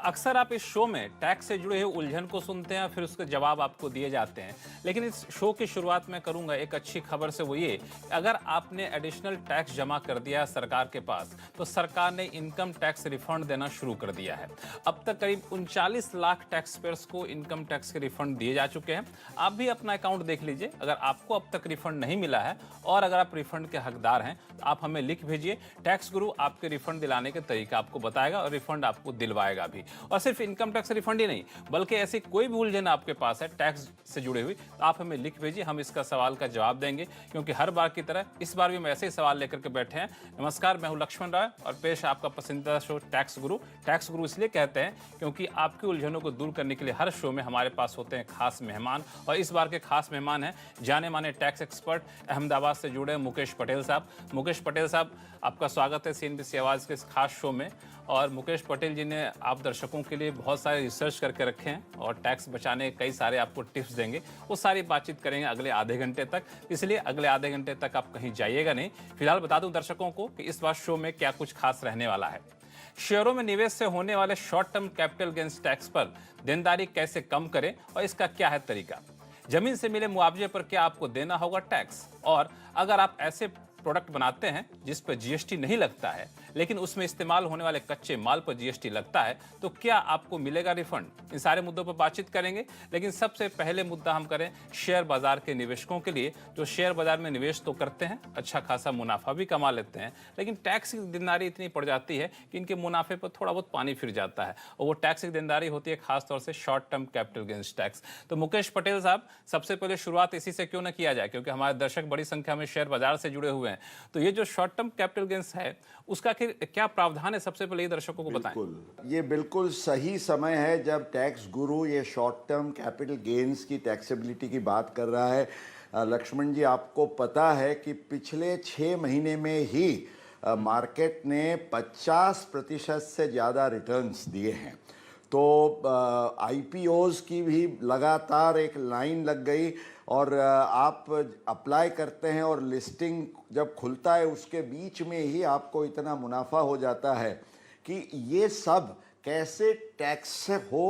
अक्सर आप इस शो में टैक्स से जुड़े हुए उलझन को सुनते हैं, फिर उसके जवाब आपको दिए जाते हैं। लेकिन इस शो की शुरुआत मैं करूंगा एक अच्छी खबर से, वो ये, अगर आपने एडिशनल टैक्स जमा कर दिया है सरकार के पास, तो सरकार ने इनकम टैक्स रिफंड देना शुरू कर दिया है। अब तक करीब 39 लाख टैक्स पेयर्स को इनकम टैक्स के रिफंड दिए जा चुके हैं। आप भी अपना अकाउंट देख लीजिए, अगर आपको अब तक रिफंड नहीं मिला है और अगर आप रिफंड के हकदार हैं तो आप हमें लिख भेजिए। टैक्स गुरु आपके रिफंड दिलाने के तरीका आपको बताएगा और रिफंड आपको दिलवाएगा भी। और सिर्फ इनकम टैक्स रिफंड ही नहीं, बल्कि ऐसी कोई भी उलझन आपके पास है टैक्स से जुड़ी हुई, तो आप हमें लिख भेजिए, हम इसका सवाल का जवाब देंगे। क्योंकि हर बार की तरह इस बार भी हम ऐसे ही सवाल लेकर के बैठे हैं। नमस्कार, मैं हूं लक्ष्मण राय और पेश है आपका पसंदीदा शो टैक्स गुरु। टैक्स गुरु इसलिए कहते हैं क्योंकि आपकी उलझनों को दूर करने के लिए हर शो में हमारे पास होते हैं खास मेहमान। और इस बार के खास मेहमान हैं जाने माने टैक्स एक्सपर्ट, अहमदाबाद से जुड़े मुकेश पटेल साहब। मुकेश पटेल साहब, आपका स्वागत है CNBC आवाज़ के इस खास शो में। और मुकेश पटेल जी ने आप दर्शकों के लिए बहुत सारे रिसर्च करके रखे हैं और टैक्स बचाने के कई सारे आपको टिप्स देंगे। वो सारी बातचीत करेंगे अगले आधे घंटे तक, इसलिए अगले आधे घंटे तक आप कहीं जाइएगा नहीं। फिलहाल बता दूं दर्शकों को कि इस बार शो में क्या कुछ खास रहने वाला है। शेयरों में निवेश से होने वाले short term capital gains tax पर देनदारी कैसे कम करें और इसका क्या है तरीका। जमीन से मिले मुआवजे पर क्या आपको देना होगा टैक्स, और अगर आप ऐसे प्रोडक्ट बनाते हैं जिस पर GST नहीं लगता है लेकिन उसमें इस्तेमाल होने वाले कच्चे माल पर GST लगता है, तो क्या आपको मिलेगा रिफंड। इन सारे मुद्दों पर बातचीत करेंगे। लेकिन सबसे पहले मुद्दा हम करें शेयर बाजार के निवेशकों के लिए, जो शेयर बाजार में निवेश तो करते हैं, अच्छा खासा मुनाफा भी कमा लेते हैं, लेकिन टैक्स की देनदारी इतनी पड़ जाती है कि इनके मुनाफे पर थोड़ा बहुत पानी फिर जाता है। और वो टैक्स की देनदारी होती है खासतौर से short term capital gains tax. तो मुकेश पटेल साहब, सबसे पहले शुरुआत इसी से क्यों ना किया जाए, क्योंकि हमारे दर्शक बड़ी संख्या में शेयर बाजार से जुड़े हुए हैं। तो ये जो शॉर्ट टर्म कैपिटल गेन्स है, उसका क्या प्रावधान है, सबसे पहले ये दर्शकों को बताएं। बिल्कुल, ये बिल्कुल सही समय है जब टैक्स गुरु ये शॉर्ट टर्म कैपिटल गेन्स की टैक्सेबिलिटी की बात कर रहा है। लक्ष्मण जी, आपको पता है कि पिछले 6 महीने में ही मार्केट ने 50% से ज़्यादा रिटर्न्स दिए हैं। तो IPOs की भी लगातार एक लाइन लग गई और आप अप्लाई करते हैं और लिस्टिंग जब खुलता है उसके बीच में ही आपको इतना मुनाफा हो जाता है कि ये सब कैसे टैक्स हो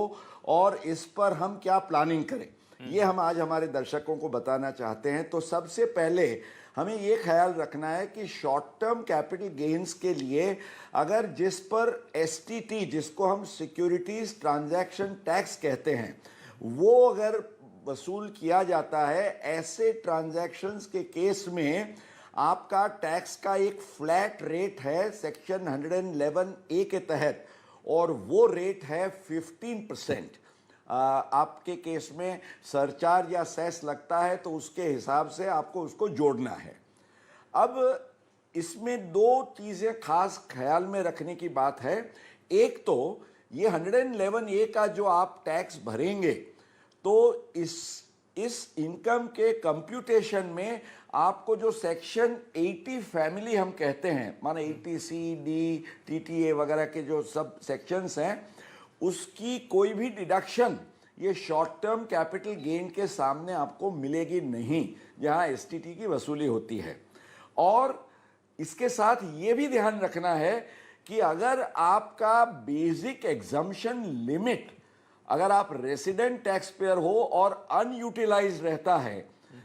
और इस पर हम क्या प्लानिंग करें, ये हम आज हमारे दर्शकों को बताना चाहते हैं। तो सबसे पहले हमें ये ख्याल रखना है कि शॉर्ट टर्म कैपिटल गेन्स के लिए अगर जिस पर STT, जिसको हम सिक्योरिटीज ट्रांजैक्शन टैक्स कहते हैं, वो अगर वसूल किया जाता है, ऐसे ट्रांजैक्शंस के केस में आपका टैक्स का एक फ्लैट रेट है सेक्शन 111A के तहत, और वो रेट है 15%। आपके केस में सरचार्ज या सेस लगता है तो उसके हिसाब से आपको उसको जोड़ना है। अब इसमें 2 चीज़ें खास ख्याल में रखने की बात है। एक तो ये 111A का जो आप टैक्स भरेंगे, तो इस इनकम के कंप्यूटेशन में आपको जो सेक्शन 80 फैमिली हम कहते हैं, माना 80C, D, TTA वगैरह के जो सब सेक्शंस हैं, उसकी कोई भी डिडक्शन ये शॉर्ट टर्म कैपिटल गेन के सामने आपको मिलेगी नहीं, जहां STT की वसूली होती है। और इसके साथ ये भी ध्यान रखना है कि अगर आपका बेसिक एग्जम्पशन लिमिट, अगर आप रेसिडेंट टैक्स पेयर हो और अनयूटिलाइज रहता है,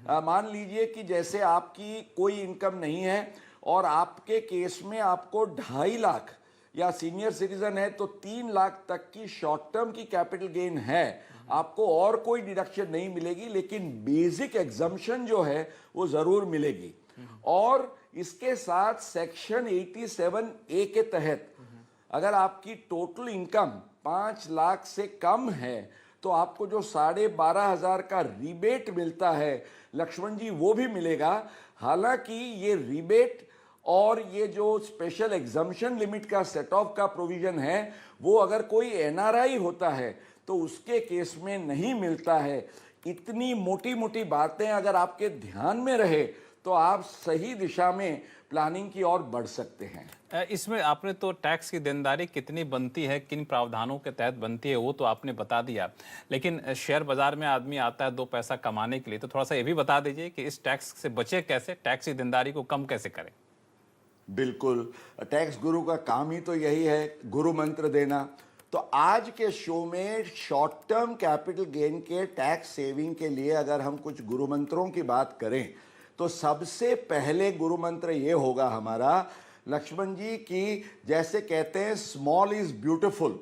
मान लीजिए कि जैसे आपकी कोई इनकम नहीं है और आपके केस में आपको 2.5 लाख, या सीनियर सिटीजन है तो 3 लाख तक की शॉर्ट टर्म की कैपिटल गेन है, आपको और कोई डिडक्शन नहीं मिलेगी, लेकिन बेसिक एग्जम्पशन जो है वो जरूर मिलेगी। और इसके साथ सेक्शन 87A के तहत अगर आपकी टोटल इनकम 5 लाख से कम है तो आपको जो 12,500 का रिबेट मिलता है लक्ष्मण जी, वो भी मिलेगा। हालांकि ये रिबेट और ये जो स्पेशल एग्जम्पशन लिमिट का सेट ऑफ का प्रोविजन है, वो अगर कोई NRI होता है तो उसके केस में नहीं मिलता है। इतनी मोटी मोटी बातें अगर आपके ध्यान में रहे तो आप सही दिशा में प्लानिंग की ओर बढ़ सकते हैं। इसमें आपने तो टैक्स की देनदारी कितनी बनती है, किन प्रावधानों के तहत बनती है, वो तो आपने बता दिया। लेकिन शेयर बाजार में आदमी आता है 2 पैसा कमाने के लिए, तो थोड़ा सा ये भी बता दीजिए कि इस टैक्स से बचे कैसे, टैक्स की देनदारी को कम कैसे करें। बिल्कुल, टैक्स गुरु का काम ही तो यही है, गुरु मंत्र देना। तो आज के शो में शॉर्ट टर्म कैपिटल गेन के टैक्स सेविंग के लिए अगर हम कुछ गुरु मंत्रों की बात करें तो सबसे पहले गुरु मंत्र ये होगा हमारा लक्ष्मण जी की, जैसे कहते हैं स्मॉल इज ब्यूटीफुल,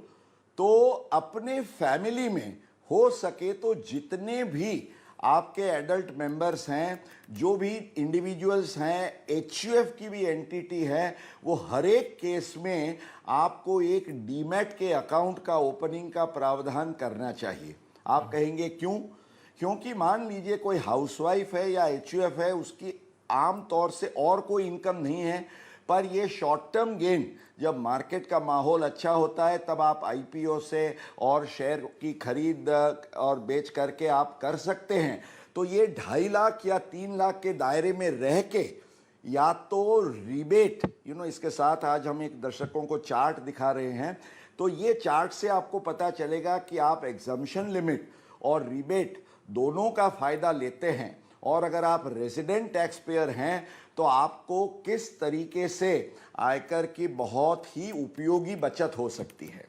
तो अपने फैमिली में हो सके तो जितने भी आपके एडल्ट मेंबर्स हैं, जो भी इंडिविजुअल्स हैं, एचयूएफ की भी एंटिटी है, वो हर एक केस में आपको एक डीमैट के अकाउंट का ओपनिंग का प्रावधान करना चाहिए। आप कहेंगे क्यों? क्योंकि मान लीजिए कोई हाउसवाइफ है या एचयूएफ है, उसकी आम तौर से और कोई इनकम नहीं है, पर ये शॉर्ट टर्म गेन जब मार्केट का माहौल अच्छा होता है तब आप आईपीओ से और शेयर की खरीद और बेच करके आप कर सकते हैं। तो ये 2.5 लाख या 3 लाख के दायरे में रह के या तो रिबेट, इसके साथ आज हम एक दर्शकों को चार्ट दिखा रहे हैं, तो ये चार्ट से आपको पता चलेगा कि आप एग्जम्पशन लिमिट और रिबेट दोनों का फायदा लेते हैं, और अगर आप रेजिडेंट टैक्स पेयर हैं तो आपको किस तरीके से आयकर की बहुत ही उपयोगी बचत हो सकती है।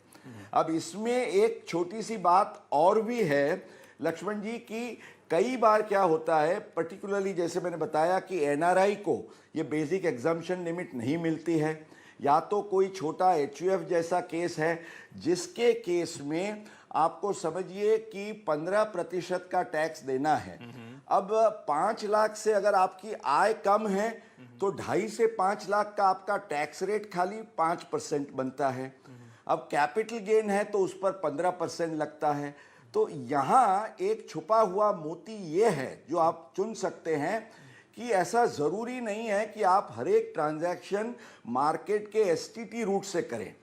अब इसमें एक छोटी सी बात और भी है लक्ष्मण जी की, कई बार क्या होता है, पर्टिकुलरली जैसे मैंने बताया कि एनआरआई को ये बेसिक एग्जम्पशन लिमिट नहीं मिलती है, या तो कोई छोटा एचयूएफ जैसा केस है जिसके केस में आपको समझिए कि 15% का टैक्स देना है। अब 5 लाख से अगर आपकी आय कम है तो 2.5 से 5 लाख का आपका टैक्स रेट खाली 5% बनता है। अब कैपिटल गेन है तो उस पर 15% लगता है। तो यहाँ एक छुपा हुआ मोती ये है जो आप चुन सकते हैं कि ऐसा ज़रूरी नहीं है कि आप हर एक ट्रांजैक्शन मार्केट के एसटीटी रूट से करें।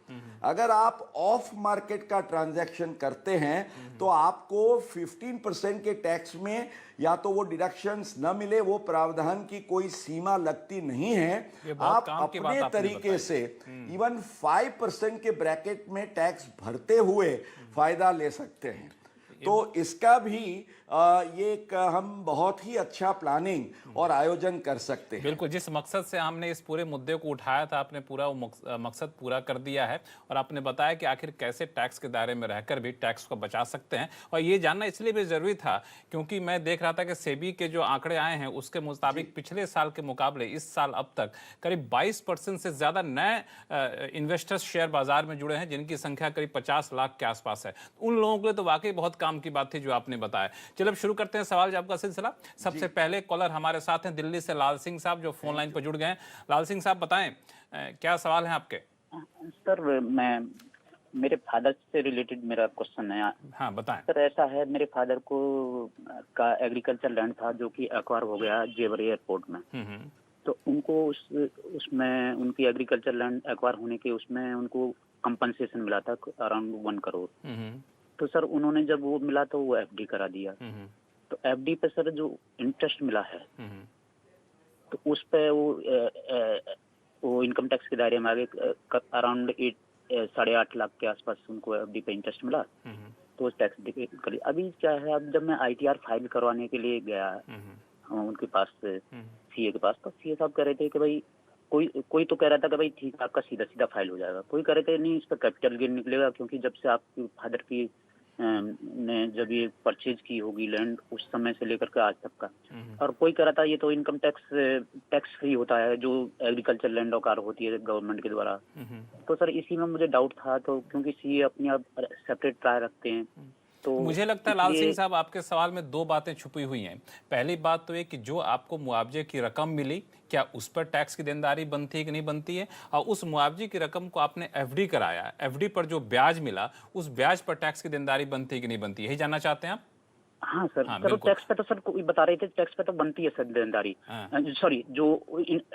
अगर आप ऑफ मार्केट का ट्रांजैक्शन करते हैं तो आपको 15% के टैक्स में या तो वो डिडक्शंस न मिले, वो प्रावधान की कोई सीमा लगती नहीं है। आप अपने तरीके से इवन 5% के ब्रैकेट में टैक्स भरते हुए फायदा ले सकते हैं। तो इसका भी ये एक हम बहुत ही अच्छा प्लानिंग और आयोजन कर सकते हैं। बिल्कुल, जिस मकसद से हमने इस पूरे मुद्दे को उठाया था, आपने पूरा वो मकसद पूरा कर दिया है, और आपने बताया कि आखिर कैसे टैक्स के दायरे में रहकर भी टैक्स को बचा सकते हैं। और ये जानना इसलिए भी जरूरी था क्योंकि मैं देख रहा था कि सेबी के जो आंकड़े आए हैं उसके मुताबिक पिछले साल के मुकाबले इस साल अब तक करीब 22% से ज्यादा नए इन्वेस्टर्स शेयर बाजार में जुड़े हैं, जिनकी संख्या करीब 50 लाख के आसपास है। उन लोगों के लिए तो वाकई बहुत काम की बात थी जो आपने बताया। चलो अब शुरू करते हैं सवाल जवाब का सिलसिला। सबसे पहले कॉलर हमारे साथ हैं दिल्ली से लाल सिंह साहब, जो फोन लाइन पर जुड़ गए हैं। लाल सिंह साहब बताएं क्या सवाल है आपके? सर मेरे फादर से रिलेटेड मेरा क्वेश्चन है। हाँ बताएं। सर ऐसा है, मेरे फादर को का एग्रीकल्चर लैंड था जो कि एक्वायर हो गया जेवर एयरपोर्ट में। तो उनको उसमें उनकी एग्रीकल्चर लैंड एक्वायर होने के उसमें उनको कंपनसेशन मिला था अराउंड 1 करोड़। तो सर उन्होंने जब वो मिला तो वो एफडी करा दिया। तो एफडी पे सर जो इंटरेस्ट मिला है तो उस पे वो इनकम टैक्स के दायरे में आ गए। अराउंड 8.5 लाख के आसपास उनको एफडी पे इंटरेस्ट मिला, तो उस टैक्स करी। अभी क्या है, अब जब मैं आईटीआर फाइल करवाने के लिए गया उनके पास सीए के पास, तो सीए साहब कह रहे थे कि भाई कोई तो कह रहा था कि भाई ठीक है आपका सीधा सीधा फाइल हो जाएगा, कोई कह रहे थे नहीं इस पर कैपिटल गेन निकलेगा, क्योंकि जब से आपके फादर की ने जब ये परचेज की होगी लैंड उस समय से लेकर के आज तक का। और कोई कह रहा था ये तो इनकम टैक्स फ्री होता है जो एग्रीकल्चर लैंड औकार होती है गवर्नमेंट के द्वारा। तो सर इसी में मुझे डाउट था, तो क्योंकि सीए अपने आप सेपरेट राय रखते हैं, तो मुझे लगता है लाल सिंह साहब आपके सवाल में 2 बातें छुपी हुई हैं। पहली बात तो ये कि जो आपको मुआवजे की रकम मिली, क्या उस पर टैक्स की देनदारी बनती है कि नहीं बनती है, और उस मुआवजे की रकम को आपने एफडी कराया, एफडी पर जो ब्याज मिला उस ब्याज पर टैक्स की देनदारी बनती है कि नहीं बनती है, यही जानना चाहते हैं आप? हाँ सर, सर टैक्स पे तो सर कोई बता रहे थे टैक्स पे तो बनती है सर देनदारी। सॉरी, जो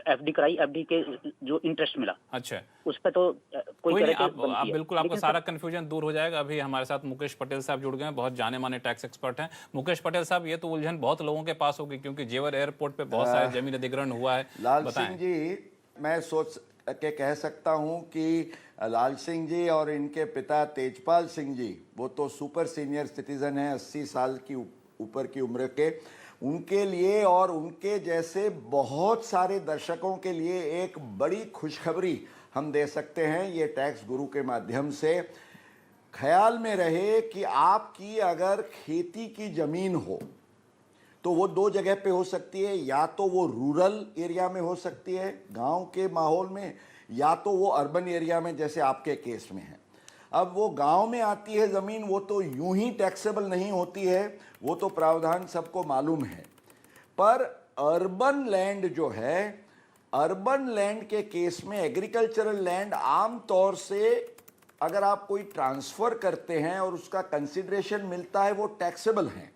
एफडी कराई, एफडी के जो इंटरेस्ट मिला, अच्छा उस पे तो कोई नहीं, आप बिल्कुल, आपको सारा कंफ्यूजन दूर हो जाएगा। अभी हमारे साथ मुकेश पटेल साहब जुड़ गए हैं, बहुत जाने माने टैक्स एक्सपर्ट हैं। मुकेश पटेल साहब, ये तो उलझन बहुत लोगों के पास होगी क्योंकि जेवर एयरपोर्ट पे बहुत सारे जमीन अधिग्रहण हुआ है। लाल सिंह जी, मैं सोच के कह सकता हूं कि लाल सिंह जी और इनके पिता तेजपाल सिंह जी, वो तो सुपर सीनियर सिटीजन हैं, 80 साल की ऊपर की उम्र के। उनके लिए और उनके जैसे बहुत सारे दर्शकों के लिए एक बड़ी खुशखबरी हम दे सकते हैं ये टैक्स गुरु के माध्यम से। ख्याल में रहे कि आपकी अगर खेती की ज़मीन हो तो वो दो जगह पे हो सकती है, या तो वो रूरल एरिया में हो सकती है गांव के माहौल में, या तो वो अर्बन एरिया में जैसे आपके केस में है। अब वो गांव में आती है ज़मीन, वो तो यूं ही टैक्सेबल नहीं होती है, वो तो प्रावधान सबको मालूम है। पर अर्बन लैंड जो है, अर्बन लैंड के केस में एग्रीकल्चरल लैंड आम तौर से अगर आप कोई ट्रांसफ़र करते हैं और उसका कंसिडरेशन मिलता है वो टैक्सेबल हैं।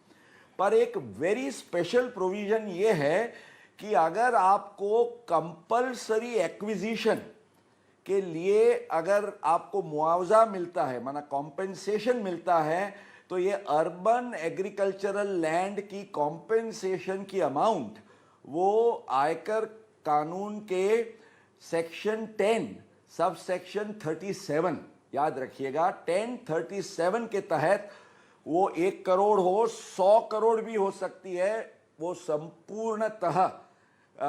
पर एक वेरी स्पेशल प्रोविज़न ये है कि अगर आपको कंपल्सरी एक्विजिशन के लिए अगर आपको मुआवजा मिलता है, माना कॉम्पेंसेशन मिलता है, तो ये अर्बन एग्रीकल्चरल लैंड की कॉम्पेंसेशन की अमाउंट वो आयकर कानून के सेक्शन 10 सब सेक्शन 37, याद रखिएगा 1037 के तहत वो 1 करोड़ हो, 100 करोड़ भी हो सकती है, वो संपूर्णतः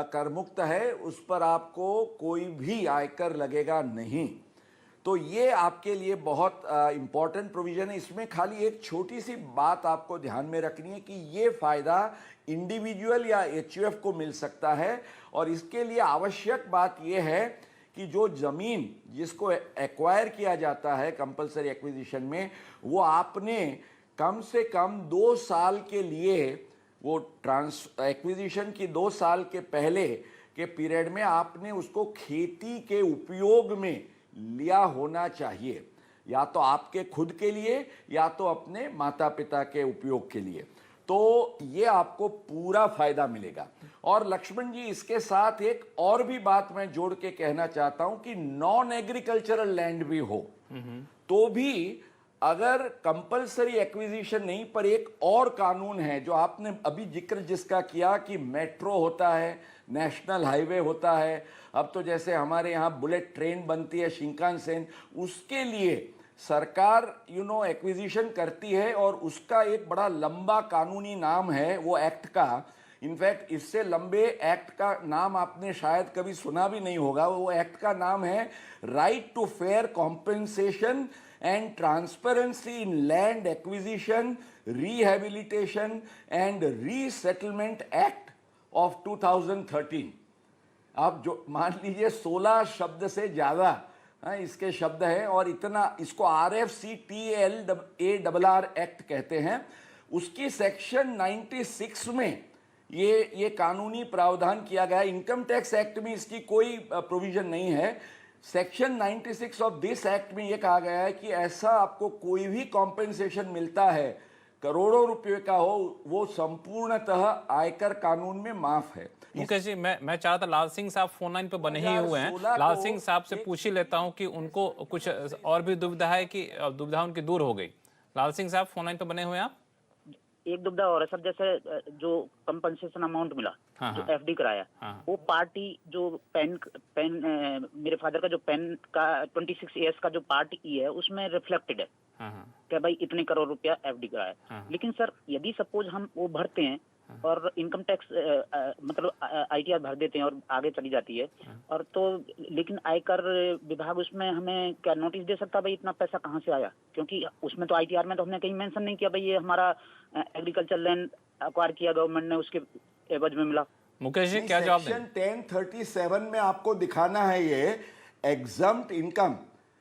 करमुक्त है, उस पर आपको कोई भी आयकर लगेगा नहीं। तो ये आपके लिए बहुत इम्पॉर्टेंट प्रोविज़न है। इसमें खाली एक छोटी सी बात आपको ध्यान में रखनी है कि ये फ़ायदा इंडिविजुअल या एचयूएफ को मिल सकता है, और इसके लिए आवश्यक बात ये है कि जो ज़मीन जिसको एक्वायर किया जाता है कंपल्सरी एक्विजिशन में, वो आपने कम से कम 2 साल के लिए, वो एक्विजिशन की 2 साल के पहले के पीरियड में आपने उसको खेती के उपयोग में लिया होना चाहिए, या तो आपके खुद के लिए या तो अपने माता पिता के उपयोग के लिए। तो ये आपको पूरा फायदा मिलेगा। और लक्ष्मण जी, इसके साथ एक और भी बात मैं जोड़ के कहना चाहता हूं कि नॉन एग्रीकल्चरल लैंड भी हो तो भी अगर कंपल्सरी एक्विजिशन नहीं, पर एक और कानून है जो आपने अभी जिक्र जिसका किया कि मेट्रो होता है, नेशनल हाईवे होता है, अब तो जैसे हमारे यहाँ बुलेट ट्रेन बनती है शिंकानसेन, उसके लिए सरकार एक्विजिशन करती है, और उसका एक बड़ा लंबा कानूनी नाम है वो एक्ट का। इनफैक्ट इससे लंबे एक्ट का नाम आपने शायद कभी सुना भी नहीं होगा। वो एक्ट का नाम है right to fair compensation and transparency in land acquisition, rehabilitation and resettlement act of 2013। आप जो मान लीजिए 16 शब्द से ज़्यादा इसके शब्द हैं, और इतना इसको RFCTLARR एक्ट कहते हैं। उसकी सेक्शन 96 में ये कानूनी प्रावधान किया गया है। इनकम टैक्स एक्ट में इसकी कोई प्रोविजन नहीं है। सेक्शन 96 ऑफ दिस एक्ट में यह कहा गया है कि ऐसा आपको कोई भी कॉम्पेंसेशन मिलता है, करोड़ों रुपए का हो, वो संपूर्णतः आयकर कानून में माफ है। मुकेश जी, मैं चाह रहा था, लाल सिंह साहब फोन लाइन पे बने ही हुए हैं, लाल सिंह साहब से पूछ ही लेता हूं कि उनको कुछ और भी दुविधा है कि दुविधा उनकी दूर हो गई। लाल सिंह साहब फोन लाइन पे बने हुए हैं आप? एक दुविधा और है सर, जैसे जो कंपनसेशन अमाउंट मिला, जो एफडी कराया, वो पार्टी जो पेन मेरे फादर का जो पेन का 26 ईयर्स का जो पार्ट ई है उसमें रिफ्लेक्टेड है कि भाई इतने करोड़ रुपया एफडी कराया। लेकिन सर यदि सपोज हम वो भरते हैं और इनकम टैक्स मतलब आईटीआर भर देते हैं और आगे चली जाती है, और तो लेकिन आयकर विभाग उसमें हमें क्या नोटिस दे सकता है भाई इतना पैसा कहाँ से आया? क्योंकि उसमें तो आईटीआर में तो हमने कहीं मेंशन नहीं किया भाई ये हमारा एग्रीकल्चर लैंड एक्वायर किया गवर्नमेंट ने, उसके एवज में मिला। मुकेश जी क्या जवाब दें? सेक्शन 1037 में आपको दिखाना है ये एग्जम्प्ट इनकम।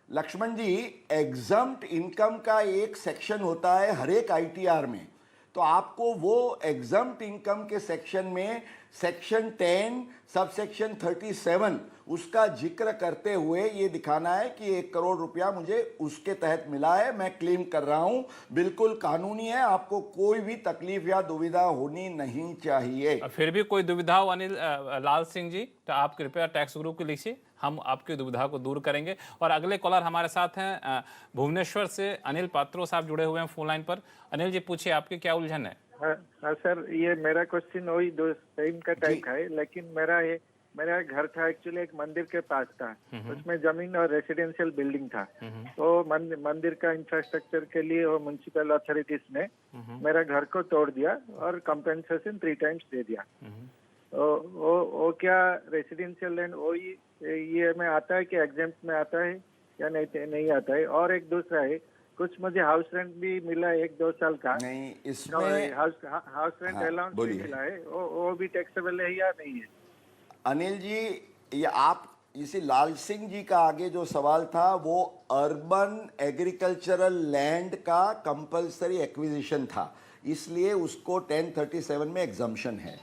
लक्ष्मण जी, एग्जम्प्ट इनकम का एक सेक्शन होता है हर एक आईटीआर में, तो आपको वो एग्जम्प्ट इनकम के सेक्शन में सेक्शन 10 सब सेक्शन 37 उसका जिक्र करते हुए ये दिखाना है कि 1 करोड़ रुपया मुझे उसके तहत मिला है, मैं क्लेम कर रहा हूं, बिल्कुल कानूनी है, आपको कोई भी तकलीफ या दुविधा होनी नहीं चाहिए। फिर भी कोई दुविधा हो अनिल लाल सिंह जी तो आप कृपया टैक्स ग्रुप को लिखिए, हम आपकी दुविधा को दूर करेंगे। और अगले कॉलर हमारे साथ हैं भुवनेश्वर से अनिल पात्रो साहब जुड़े हुए हैं फोन लाइन पर। अनिल जी पूछिए, आपकी क्या उलझन है? हाँ सर, ये मेरा क्वेश्चन वही दो सेम का टाइप है, लेकिन मेरा घर था एक्चुअली एक मंदिर के पास था, उसमें जमीन और रेसिडेंशियल बिल्डिंग था। तो मंदिर का इंफ्रास्ट्रक्चर के लिए वो म्युनिसिपल अथॉरिटीज ने मेरा घर को तोड़ दिया और कंपेंसेशन 3 टाइम्स दे दिया। वो क्या रेसिडेंशियल लैंड वही ये में आता है कि एग्जेम्प्ट में आता है या नहीं आता है? और एक दूसरा है कुछ मुझे हाउस रेंट भी मिला है 1-2 साल का। नहीं, तो इसमें हाउस रेंट हाँ, अलाउंस भी बोलिए। मिला है, वो भी टैक्सेबल है या नहीं है? अनिल जी, ये आप इसी लाल सिंह जी का आगे जो सवाल था वो अर्बन एग्रीकल्चरल लैंड का कंपलसरी एक्विजिशन था, इसलिए उसको 1037 में एग्जम्पशन है।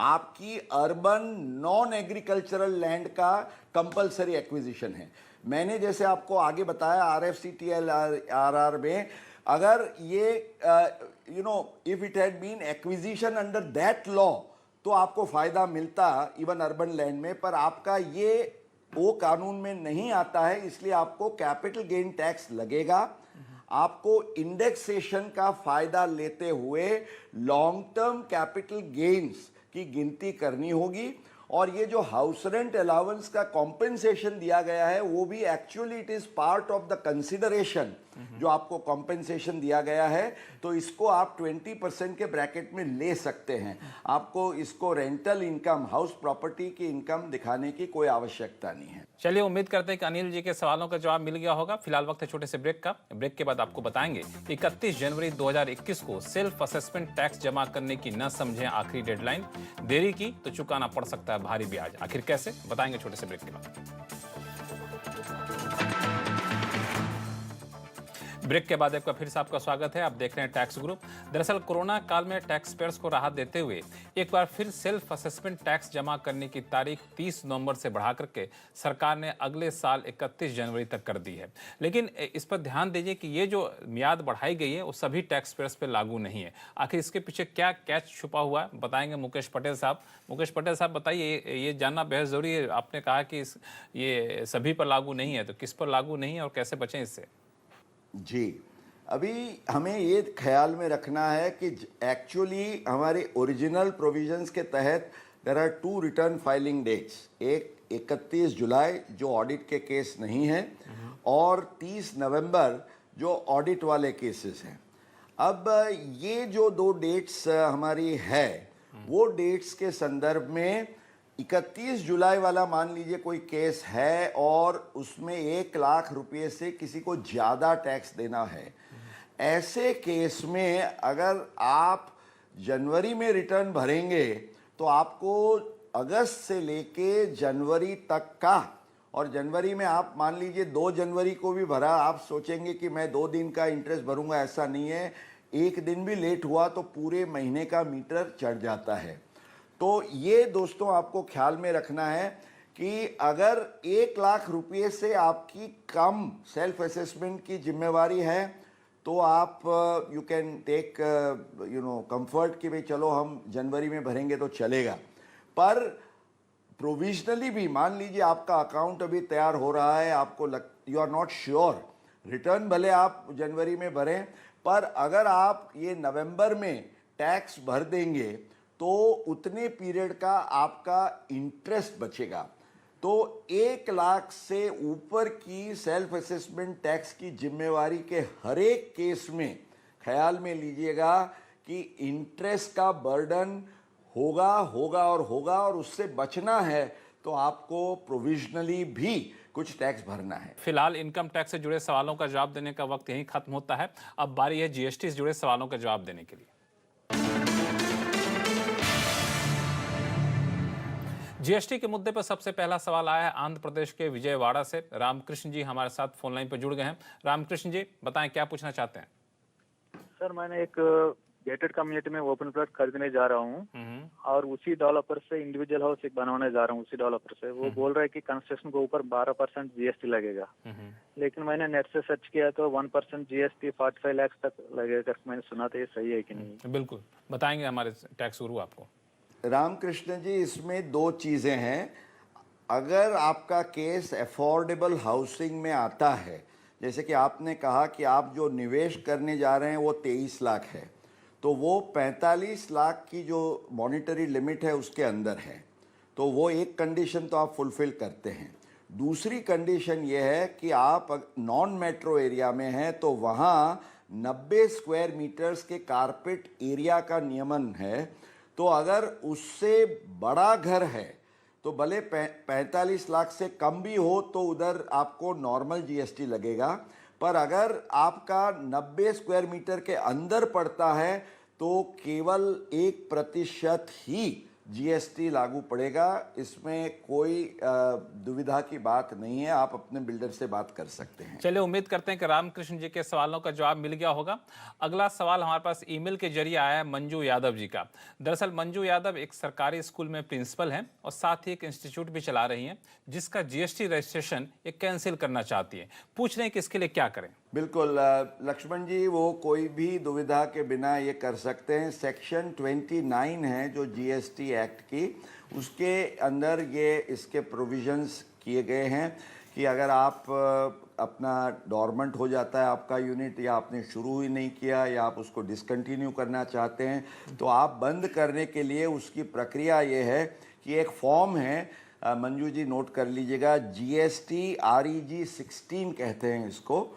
आपकी अर्बन नॉन एग्रीकल्चरल लैंड का कंपलसरी एक्विजिशन है। मैंने जैसे आपको आगे बताया RFCTLRR में, अगर ये if it had been acquisition under that law तो आपको फायदा मिलता इवन अर्बन लैंड में, पर आपका ये वो कानून में नहीं आता है, इसलिए आपको कैपिटल गेन टैक्स लगेगा। आपको इंडेक्सेशन का फायदा लेते हुए लॉन्ग टर्म कैपिटल गेन्स की गिनती करनी होगी। और ये जो हाउस रेंट अलाउंस का कॉम्पेंसेशन दिया गया है वो भी actually it is part of the consideration जो आपको कॉम्पेंसेशन दिया गया है, तो इसको आप 20% के ब्रैकेट में ले सकते हैं। आपको इसको रेंटल इनकम, हाउस प्रॉपर्टी की इनकम दिखाने की कोई आवश्यकता नहीं है। चलिए, उम्मीद करते हैं कि अनिल जी के सवालों का जवाब मिल गया होगा। फिलहाल वक्त है छोटे से ब्रेक का। ब्रेक के बाद आपको बताएंगे 31 जनवरी 2021 को सेल्फ असेसमेंट टैक्स जमा करने की न समझें आखिरी डेडलाइन, देरी की तो चुकाना पड़ सकता है भारी ब्याज। आखिर कैसे, बताएंगे छोटे से ब्रेक के बाद। ब्रेक के बाद एक बार फिर से आपका स्वागत है। आप देख रहे हैं टैक्स ग्रुप। दरअसल कोरोना काल में टैक्स पेयर्स को राहत देते हुए एक बार फिर सेल्फ असेसमेंट टैक्स जमा करने की तारीख 30 नवंबर से बढ़ा करके सरकार ने अगले साल 31 जनवरी तक कर दी है। लेकिन इस पर ध्यान दीजिए कि ये जो मियाद बढ़ाई गई है वो सभी टैक्स पेयर्स पर लागू नहीं है। आखिर इसके पीछे क्या कैच छुपा हुआ है, बताएंगे मुकेश पटेल साहब। मुकेश पटेल साहब, बताइए, ये जानना बेहद ज़रूरी है। आपने कहा कि ये सभी पर लागू नहीं है, तो किस पर लागू नहीं है और कैसे बचें इससे? जी, अभी हमें ये ख्याल में रखना है कि एक्चुअली हमारे ओरिजिनल प्रोविजंस के तहत there are 2 return filing dates, एक 31 जुलाई जो ऑडिट के केस नहीं है और 30 नवंबर जो ऑडिट वाले केसेस हैं। अब ये जो 2 डेट्स हमारी है वो डेट्स के संदर्भ में 31 जुलाई वाला मान लीजिए कोई केस है और उसमें 1 लाख रुपए से किसी को ज़्यादा टैक्स देना है, ऐसे केस में अगर आप जनवरी में रिटर्न भरेंगे तो आपको अगस्त से लेके जनवरी तक का, और जनवरी में आप मान लीजिए 2 जनवरी को भी भरा, आप सोचेंगे कि मैं 2 दिन का इंटरेस्ट भरूंगा, ऐसा नहीं है। 1 दिन भी लेट हुआ तो पूरे महीने का मीटर चढ़ जाता है। तो ये दोस्तों आपको ख्याल में रखना है कि अगर 1 लाख रुपये से आपकी कम सेल्फ असेसमेंट की जिम्मेवारी है तो आप यू कैन टेक कंफर्ट कि भाई चलो हम जनवरी में भरेंगे तो चलेगा। पर प्रोविजनली भी मान लीजिए आपका अकाउंट अभी तैयार हो रहा है, आपको you are not sure, return भले आप जनवरी में भरें, पर अगर आप ये नवंबर में टैक्स भर देंगे तो उतने पीरियड का आपका इंटरेस्ट बचेगा। तो 1 लाख से ऊपर की सेल्फ असेसमेंट टैक्स की जिम्मेवारी के हर एक केस में ख्याल में लीजिएगा कि इंटरेस्ट का बर्डन होगा और उससे बचना है तो आपको प्रोविजनली भी कुछ टैक्स भरना है। फिलहाल इनकम टैक्स से जुड़े सवालों का जवाब देने का वक्त यहीं खत्म होता है। अब बारी है जीएसटी से जुड़े सवालों का जवाब देने के लिए। जीएसटी के मुद्दे पर सबसे पहला सवाल आया है आंध्र प्रदेश के विजयवाड़ा से। रामकृष्ण जी हमारे साथ फोन लाइन पर जुड़ गए हैं। रामकृष्ण जी, बताएं क्या पूछना चाहते हैं? सर, मैंने एक गेटेड कम्युनिटी में ओपन प्लॉट खरीदने जा रहा हूँ और उसी डेवलपर से इंडिविजुअल हाउस एक बनवाने जा रहा हूँ। उसी डेवलपर से वो बोल रहा है कि कंस्ट्रक्शन के ऊपर 12% जीएसटी लगेगा, लेकिन मैंने नेट से सर्च किया तो 1% जीएसटी 45 लाख तक लगेगा। मैंने सुना था, ये सही है कि नहीं? बिल्कुल, बताएंगे हमारे टैक्स गुरु आपको। रामकृष्ण जी, इसमें 2 चीज़ें हैं। अगर आपका केस अफोर्डेबल हाउसिंग में आता है, जैसे कि आपने कहा कि आप जो निवेश करने जा रहे हैं वो 23 लाख है, तो वो 45 लाख की जो मॉनिटरी लिमिट है उसके अंदर है, तो वो एक कंडीशन तो आप फुलफिल करते हैं। दूसरी कंडीशन ये है कि आप नॉन मेट्रो एरिया में हैं तो वहाँ 90 स्क्वायर मीटर्स के कारपेट एरिया का नियमन है, तो अगर उससे बड़ा घर है तो भले 45 लाख से कम भी हो तो उधर आपको नॉर्मल जीएसटी लगेगा। पर अगर आपका 90 स्क्वायर मीटर के अंदर पड़ता है तो केवल 1% ही जीएसटी लागू पड़ेगा। इसमें कोई दुविधा की बात नहीं है, आप अपने बिल्डर से बात कर सकते हैं। चलिए, उम्मीद करते हैं कि रामकृष्ण जी के सवालों का जवाब मिल गया होगा। अगला सवाल हमारे पास ईमेल के जरिए आया है मंजू यादव जी का। दरअसल मंजू यादव एक सरकारी स्कूल में प्रिंसिपल हैं और साथ ही एक इंस्टीट्यूट भी चला रही हैं, जिसका जीएसटी रजिस्ट्रेशन ये कैंसिल करना चाहती है। पूछ रहे हैं कि इसके लिए क्या करें। बिल्कुल लक्ष्मण जी, वो कोई भी दुविधा के बिना ये कर सकते हैं। सेक्शन 29 है जो जीएसटी एक्ट की, उसके अंदर ये इसके प्रोविजंस किए गए हैं कि अगर आप अपना डॉर्मेंट हो जाता है आपका यूनिट, या आपने शुरू ही नहीं किया, या आप उसको डिसकंटिन्यू करना चाहते हैं, तो आप बंद करने के लिए उसकी प्रक्रिया ये है कि एक फॉर्म है, मंजू जी नोट कर लीजिएगा, GST REG 16 कहते हैं इसको,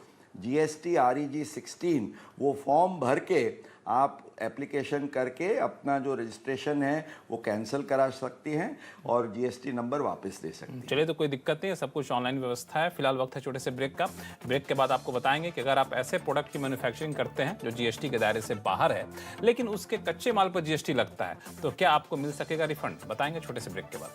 GST REG 16। वो फॉर्म भर के आप एप्लीकेशन करके अपना जो रजिस्ट्रेशन है वो कैंसिल करा सकती हैं और जीएसटी नंबर वापस दे सकती हैं। चलिए, तो कोई दिक्कत नहीं है, सब कुछ ऑनलाइन व्यवस्था है। फिलहाल वक्त है छोटे से ब्रेक का। ब्रेक के बाद आपको बताएंगे कि अगर आप ऐसे प्रोडक्ट की मैन्युफैक्चरिंग करते हैं जो जीएसटी के दायरे से बाहर है, लेकिन उसके कच्चे माल पर जीएसटी लगता है, तो क्या आपको मिल सकेगा रिफंड? बताएंगे छोटे से ब्रेक के बाद।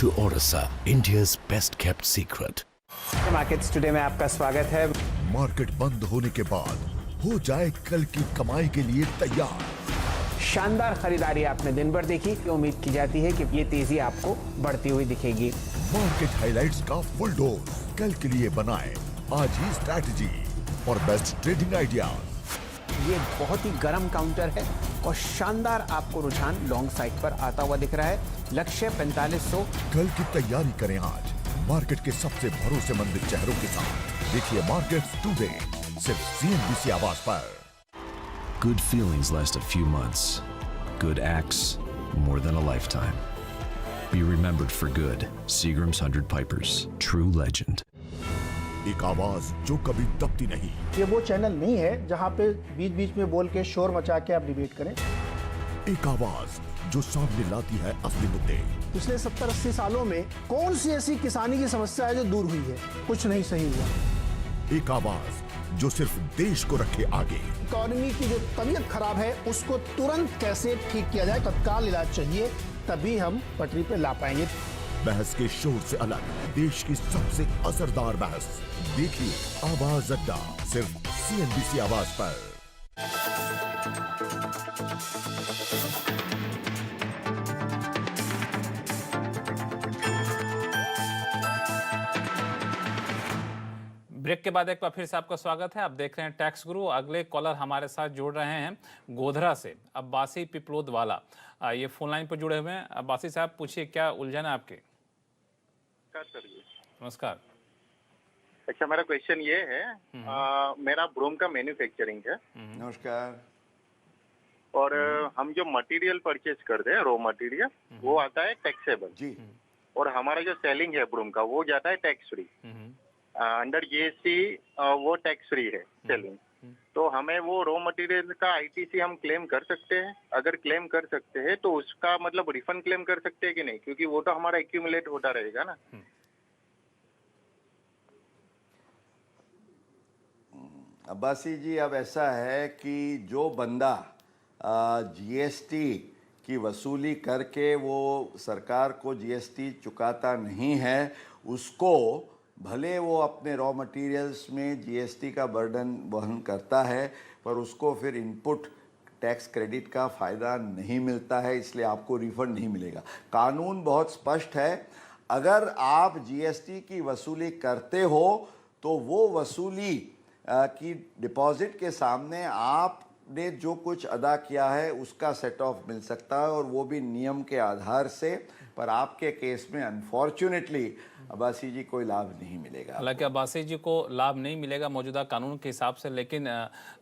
To Orissa, India's best kept secret. Markets today में आपका स्वागत है। मार्केट बंद होने के बाद हो जाए कल की कमाई के लिए तैयार। शानदार खरीदारी आपने दिन भर देखी, उम्मीद की जाती है कि ये तेजी आपको बढ़ती हुई दिखेगी। मार्केट हाइलाइट्स का फुल डोज कल के लिए बनाएं आज ही स्ट्रैटेजी और बेस्ट ट्रेडिंग आइडियाज। ये बहुत ही गर्म काउंटर है और शानदार आपको रुझान लॉन्ग साइड पर आता हुआ दिख रहा है। लक्ष्य 4500। कल की तैयारी करें आज मार्केट के सबसे भरोसेमंद चेहरों के साथ। देखिए मार्केट्स टुडे सिर्फ CNBC आवाज पर। Good feelings last a few months. Good acts, more than a lifetime. Be remembered for good. Seagram's 100 Pipers. True legend. एक आवाज जो कभी दबती नहीं। ये वो चैनल नहीं है जहां पे बीच बीच में बोल के शोर मचा के आप डिबेट करें। एक आवाज जो सामने लाती है असली मुद्दे। पिछले 70-80 सालों में कौन सी ऐसी किसानी की समस्या है जो दूर हुई है? कुछ नहीं सही हुआ। एक आवाज जो सिर्फ देश को रखे आगे। इकोनॉमी की जो तबीयत खराब है उसको तुरंत कैसे ठीक किया जाए, तत्काल इलाज चाहिए, तभी हम पटरी पे ला पाएंगे। बहस के शोर से अलग देश की सबसे असरदार बहस देखिए आवाज अड्डा सिर्फ CNBC आवाज पर। ब्रेक के बाद एक बार फिर से आपका स्वागत है। आप देख रहे हैं टैक्स गुरु। अगले कॉलर हमारे साथ जुड़ रहे हैं गोधरा से अब्बासी पिपलोद वाला। ये फोन लाइन पर जुड़े हुए हैं। अब्बासी साहब, पूछिए क्या उलझन है आपके? नमस्कार। अच्छा, मेरा क्वेश्चन ये है, मेरा ब्रूम का मैन्युफैक्चरिंग है। नमस्कार। और हम जो मटेरियल परचेज करते हैं, रॉ मटेरियल, वो आता है टैक्सेबल जी। और हमारा जो सेलिंग है ब्रूम का वो जाता है टैक्स फ्री। अंडर GST वो टैक्स फ्री है सेलिंग। तो हमें वो रॉ मटेरियल का ITC हम क्लेम कर सकते हैं? अगर क्लेम कर सकते हैं तो उसका मतलब रिफंड क्लेम कर सकते हैं कि नहीं? क्योंकि वो तो हमारा एक्यूमुलेट होता रहेगा ना। अब्बासी जी, अब ऐसा है कि जो बंदा GST की वसूली करके वो सरकार को GST चुकाता नहीं है, उसको भले वो अपने रॉ मटेरियल्स में GST का बर्डन वहन करता है, पर उसको फिर इनपुट टैक्स क्रेडिट का फ़ायदा नहीं मिलता है, इसलिए आपको रिफंड नहीं मिलेगा। कानून बहुत स्पष्ट है। अगर आप GST की वसूली करते हो तो वो वसूली की डिपॉजिट के सामने आप आपने जो कुछ अदा किया है उसका सेट ऑफ मिल सकता है, और वो भी नियम के आधार से। पर आपके केस में अनफॉर्चुनेटली अब्बासी जी कोई लाभ नहीं मिलेगा। हालांकि अब्बासी जी को लाभ नहीं मिलेगा मौजूदा कानून के हिसाब से, लेकिन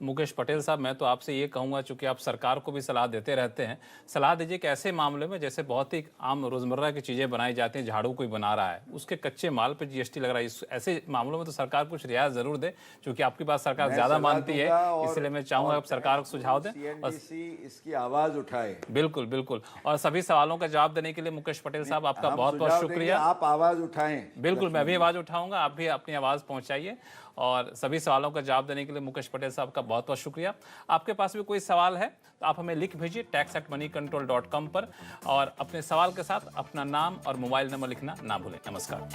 मुकेश पटेल साहब, मैं तो आपसे ये कहूँगा, चूंकि आप सरकार को भी सलाह देते रहते हैं, सलाह दीजिए कि ऐसे मामले में जैसे बहुत ही आम रोजमर्रा की चीज़ें बनाई जाती हैं, झाड़ू कोई बना रहा है उसके कच्चे माल पर जीएसटी लग रहा है, ऐसे मामलों में तो सरकार कुछ रियायत जरूर दे, क्योंकि आपकी बात सरकार ज़्यादा मानती है, इसलिए मैं चाहूँगा आप सरकार को सुझाव दें और इसकी आवाज़ उठाए। बिल्कुल बिल्कुल। और सभी सवालों का जवाब देने के लिए मुकेश पटेल साहब आपका बहुत बहुत शुक्रिया। आप आवाज़ उठाएं। बिल्कुल, मैं भी आवाज़ उठाऊंगा, आप भी अपनी आवाज़ पहुंचाइए। और सभी सवालों का जवाब देने के लिए मुकेश पटेल साहब का बहुत बहुत शुक्रिया। आपके पास भी कोई सवाल है तो आप हमें लिख भेजिए tax@moneycontrol.com पर, और अपने सवाल के साथ अपना नाम और मोबाइल नंबर लिखना ना भूलें। नमस्कार।